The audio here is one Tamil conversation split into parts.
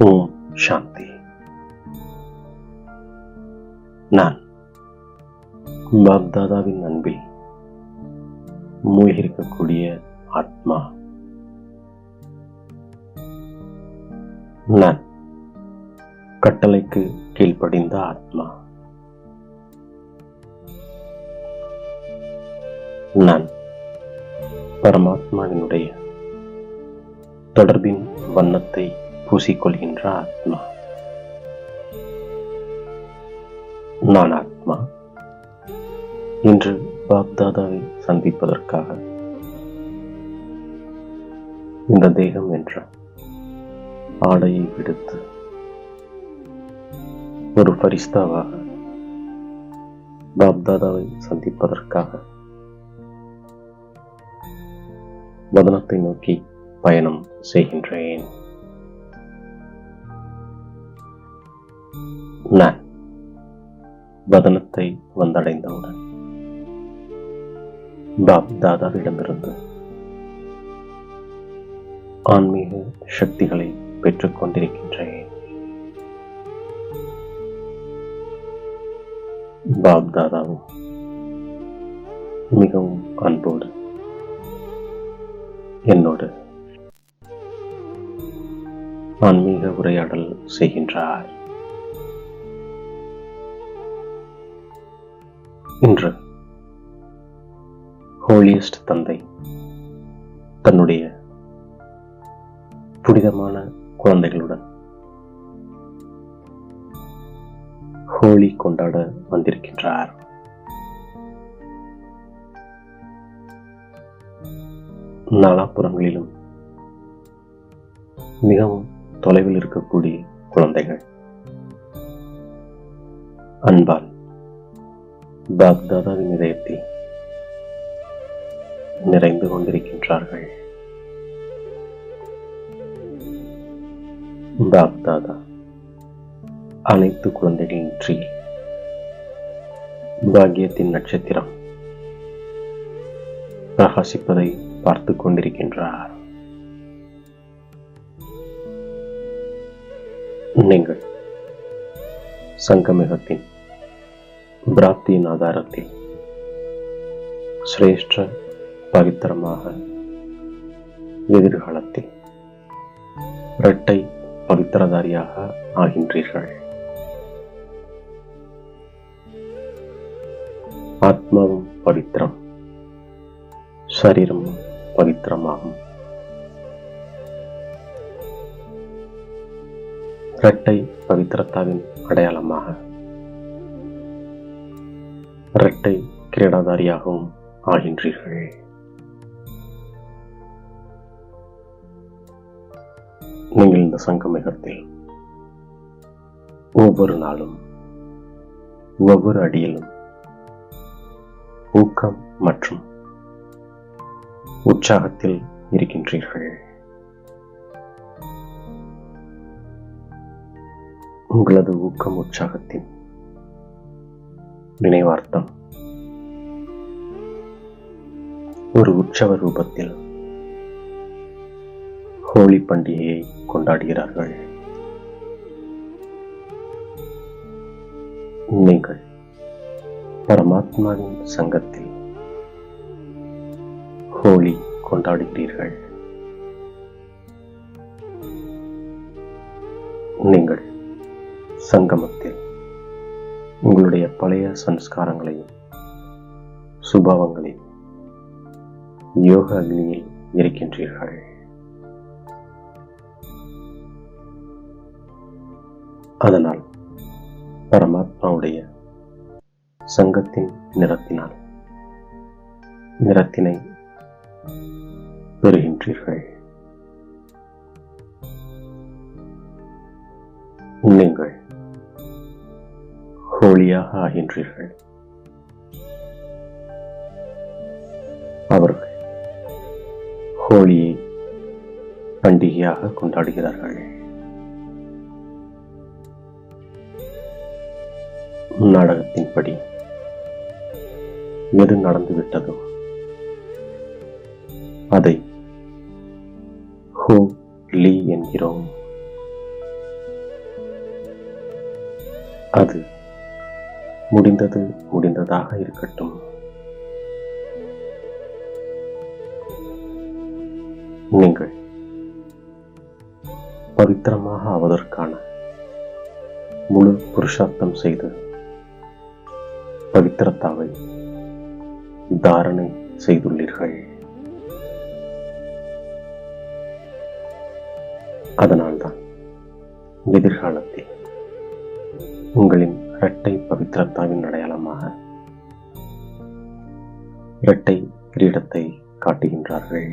ஓம் சாந்தி. நான் பாப்தாதாவின் அன்பில் மூழ்கியிருக்கக்கூடிய ஆத்மா. நான் கட்டளைக்கு கீழ்ப்படிந்த ஆத்மா. நான் பரமாத்மாவினுடைய தொடர்பின் வண்ணத்தை பூசிக்கொள்கின்ற ஆத்மா. நான் ஆத்மா இன்று பாப்தாதாவை சந்திப்பதற்காக இந்த தேகம் என்ற ஆடையை விடுத்து ஒரு ஃபரிஸ்தாவாக பாப்தாதாவை சந்திப்பதற்காக வதனத்தை நோக்கி பயணம் செய்கின்றேன். நான் வதனத்தை வந்தடைந்தவுடன் பாப்தாதாவிடமிருந்து ஆன்மீக சக்திகளை பெற்றுக் கொண்டிருக்கின்றேன். பாப்தாதாவும் மிகவும் அன்போடு என்னோடு ஆன்மீக உரையாடல் செய்கின்றார். இன்று ஹோலியஸ்ட் தந்தை தன்னுடைய புனிதமான குழந்தைகளுடன் ஹோலி கொண்டாட வந்திருக்கின்றார். நாலாபுறங்களிலும் மிகவும் தொலைவில் இருக்கக்கூடிய குழந்தைகள் அன்பால் பாப்தாதாவின் இதயத்தில் நிறைந்து கொண்டிருக்கின்றார்கள். பாப்தாதா அனைத்து குழந்தைகளின் நெற்றியில் பாக்கியத்தின் நட்சத்திரம் பிரகாசிப்பதை பார்த்து கொண்டிருக்கின்றார். நீங்கள் சங்கமிகத்தின் பிராப்தியின் ஆதாரத்தில் சிரேஷ்ட பவித்திரமாக எதிர்காலத்தில் இரட்டை பவித்திரதாரியாக ஆகின்றீர்கள். ஆத்மாவும் பவித்திரம், சரீரமும் பவித்திரமாகும். இரட்டை பவித்திரத்தாவின் அடையாளமாக இரட்டை கிரீடாதாரியாகவும் ஆகின்றீர்கள். நீங்கள் இந்த சங்கமிகத்தில் ஒவ்வொரு நாளும் ஒவ்வொரு அடியிலும் ஊக்கம் மற்றும் உற்சாகத்தில் இருக்கின்றீர்கள். உங்களது ஊக்கம் உற்சாகத்தின் நினைவார்த்தம் ஒரு உற்சவ ரூபத்தில் ஹோலி பண்டிகையை கொண்டாடுகிறார்கள். நீங்கள் பரமாத்மாவின் சங்கத்தில் ஹோலி கொண்டாடுகிறீர்கள். நீங்கள் சங்கமத்தில் உங்களுடைய பழைய சம்ஸ்காரங்களையும் சுபாவங்களையும் யோக அக்னியில் இருக்கின்றீர்கள். அதனால் பரமாத்மாவுடைய சங்கத்தின் நிறத்தினை பெறுகின்றீர்கள். நீங்கள் ஹோலியாக ஆகின்றீர்கள். அவர்கள் ஹோலியை பண்டிகையாக கொண்டாடுகிறார்கள். நாடகத்தின்படி எது நடந்துவிட்டதோ அதை ஹோ லீ என்கிறோம். அது முடிந்தது முடிந்ததாக இருக்கட்டும். நீங்கள் பவித்திரமாக ஆவதற்கான முழு புருஷார்த்தம் செய்து பவித்திரத்தாவை தாரணை செய்துள்ளீர்கள். அதனால்தான் எதிர்காலத்தில் உங்களின் இரட்டை பவித்திரத்தாவின் அடையாளமாக இரட்டை கிரீடத்தை காட்டுகின்றார்கள்.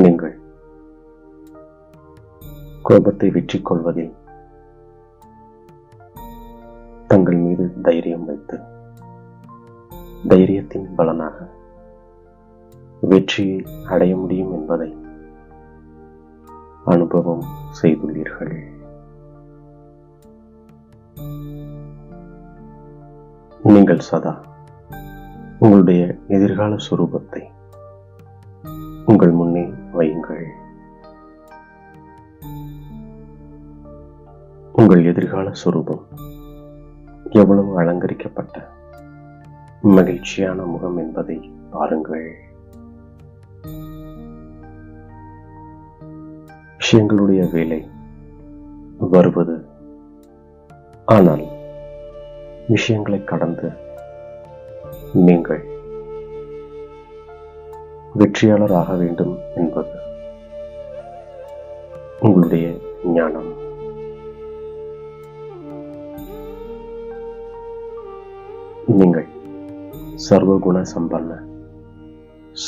நீங்கள் கோபத்தை வெற்றி கொள்வதில் தங்கள் மீது தைரியம் வைத்து தைரியத்தின் பலனாக வெற்றியை அடைய முடியும் என்பதை அனுபவம் செய்துள்ளீர்கள். நீங்கள் சதா உங்களுடைய எதிர்கால சுரூபத்தை உங்கள் முன்னே வையுங்கள். உங்கள் எதிர்கால சுரூபம் எவ்வளவு அலங்கரிக்கப்பட்ட மகிழ்ச்சியான முகம் என்பதை பாருங்கள். விஷயங்களுடைய வேலை வருவது, ஆனால் விஷயங்களை கடந்து நீங்கள் வெற்றியாளர் ஆக வேண்டும் என்பது உங்களுடைய ஞானம். நீங்கள் சர்வகுண சம்பன்ன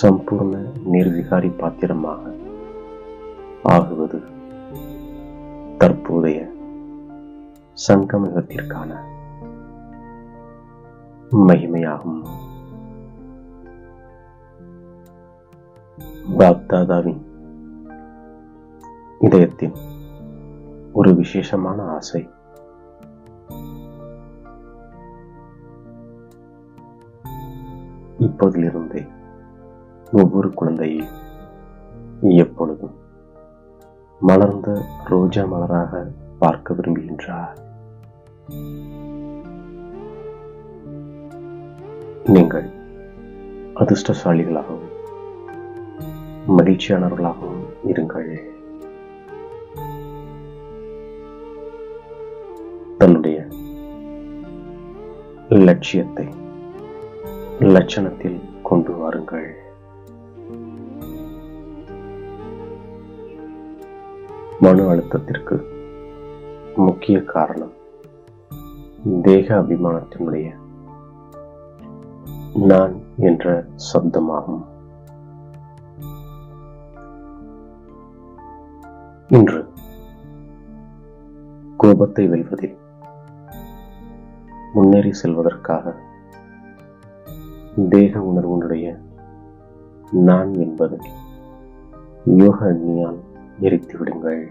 சம்பூர்ண நிர்விகாரி பாத்திரமாக ஆகுவது தற்போதைய சங்கமிகத்திற்கான மகிமையாகும். பாப்தாதாவின் இதயத்தின் ஒரு விசேஷமான ஆசை இப்போதிலிருந்தே ஒவ்வொரு குழந்தையும் எப்பொழுதும் மலர்ந்த ரோஜா மலராக பார்க்க விரும்புகின்றார். நீங்கள் அதிர்ஷ்டசாலிகளாகவும் மகிழ்ச்சியானவர்களாகவும் இருங்கள். தன்னுடைய லட்சியத்தை லட்சணத்தில் கொண்டு வாருங்கள். மன அழுத்தத்திற்கு முக்கிய காரணம் தேக அபிமானத்தினுடைய நான் என்ற சப்தமாகும். இன்று கோபத்தை வெல்வதில் முன்னேறி செல்வதற்காக தேக உணர்வுடைய நான் என்பதை யோக அக்னியால் எரித்து விடுங்கள்.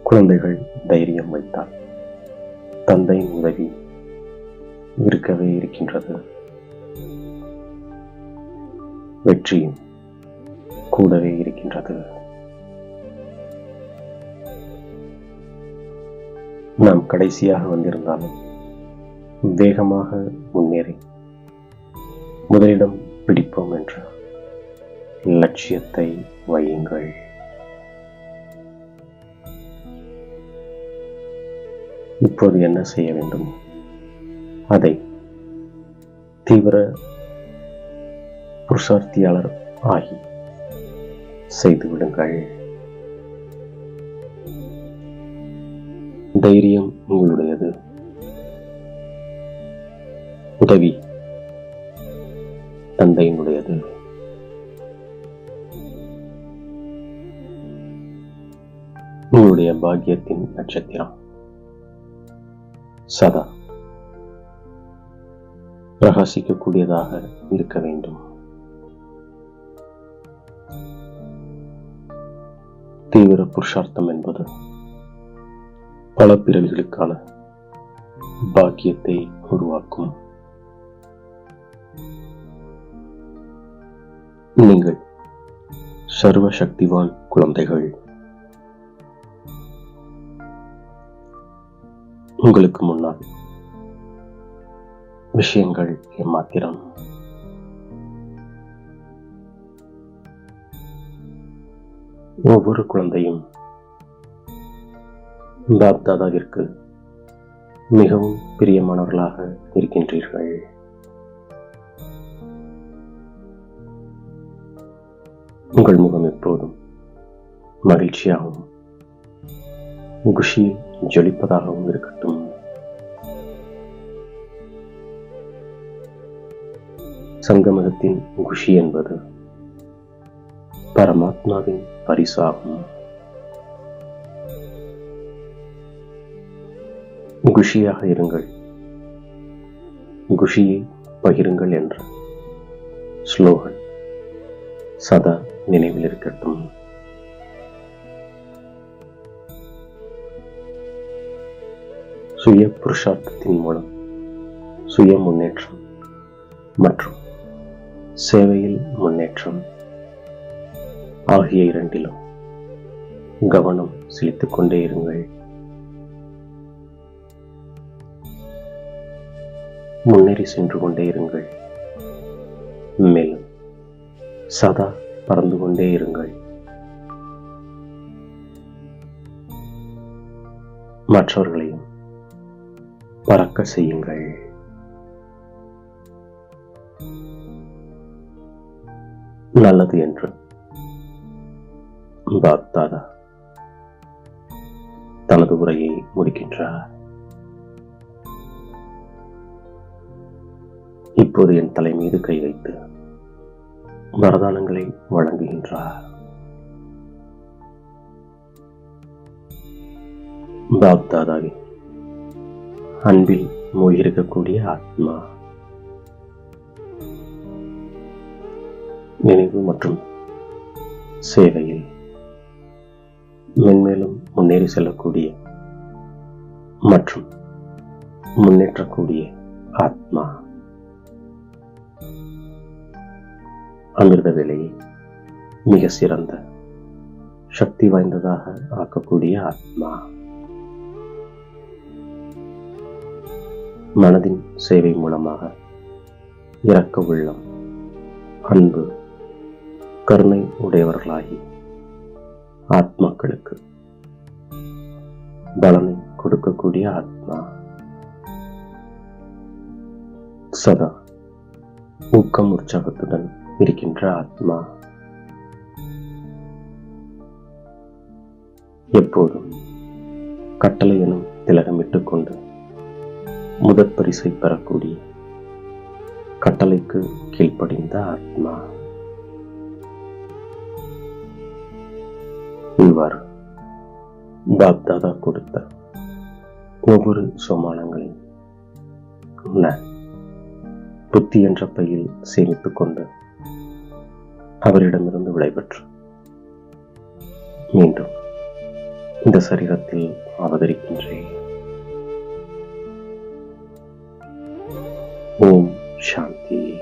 குழந்தைகள் தைரியம் வைத்தால் தந்தையின் உதவி இருக்கவே இருக்கின்றது. வெற்றியும் கூடவே இருக்கின்றது. நாம் கடைசியாக வந்திருந்தாலும் வேகமாக முன்னேறி முதலிடம் பிடிப்போம் என்ற லட்சியத்தை வையுங்கள். இப்போது என்ன செய்ய வேண்டும்? அதை தீவிர புருஷார்த்தியாளர் ஆகி செய்துவிடுங்கள். தைரியம் உங்களுடையது. உதவி தந்தையினுடையது. உங்களுடைய பாக்கியத்தின் நட்சத்திரம் சதா பிரகாசிக்கக்கூடியதாக இருக்க வேண்டும். தீவிர புருஷார்த்தம் என்பது பல பிறவிகளுக்கான பாக்கியத்தை உருவாக்கும். நீங்கள் சர்வ சக்திவான் குழந்தைகள், உங்களுக்கு முன்னால் விஷயங்கள் ஏமாத்திரம். ஒவ்வொரு குழந்தையும் பாப் தாதாவிற்கு மிகவும் பிரியமானவர்களாக இருக்கின்றீர்கள். உங்கள் முகம் எப்போதும் மகிழ்ச்சியாகவும் குஷியில் ஜொலிப்பதாகவும் இருக்கட்டும். சங்கமகத்தின் குஷி என்பது பரமாத்மாவின் பரிசாகும். குஷியாக இருங்கள், குஷியை பகிருங்கள் என்ற ஸ்லோகன் சதா நினைவில் இருக்கட்டும். சுய புருஷார்த்தத்தின் மூலம் சுய முன்னேற்றம் மற்றும் சேவையில் முன்னேற்றம் ஆகிய இரண்டிலும் கவனம் செலுத்திக் கொண்டே இருங்கள். முன்னேறி சென்று கொண்டே இருங்கள். மேலும் சதா பறந்து கொண்டே இருங்கள். மற்றவர்களையும் பறக்க செய்யுங்கள். நல்லது என்று பாப் தாதா தனது உரையை முடிக்கின்றார். இப்போது என் தலை மீது கை வைத்து வரதானங்களை வழங்குகின்றார். பாப் தாதாவின் அன்பில் மூழ்கியிருக்கக்கூடிய ஆத்மா நினைவு மற்றும் சேவையில் மென்மேலும் முன்னேறி செல்லக்கூடிய மற்றும் முன்னேற்றக்கூடிய ஆத்மா அமிர்த வேலையை மிக சிறந்த சக்தி வாய்ந்ததாக ஆக்கக்கூடிய ஆத்மா மனதின் சேவை மூலமாக இரக்க உள்ளம், அன்பு, கருணை உடையவர்களாகி ஆத்மாக்களுக்கு பலனை கொடுக்கக்கூடிய ஆத்மா சதா ஊக்கம் உற்சாகத்துடன் இருக்கின்ற ஆத்மா எப்போதும் கட்டளை எனும் திலகமிட்டுக் கொண்டு முதற் பரிசை பெறக்கூடிய கட்டளைக்கு கீழ்ப்படிந்த ஆத்மா. இவ்வாறு பாப் தாதா கொடுத்த ஒவ்வொரு சோமானங்களையும் நான் புத்தி என்ற பையில் சேமித்துக் கொண்டு அவரிடமிருந்து விடைபெற்று மீண்டும் இந்த சரீரத்தில் அவதரிக்கின்றேன். ஓம் சாந்தி.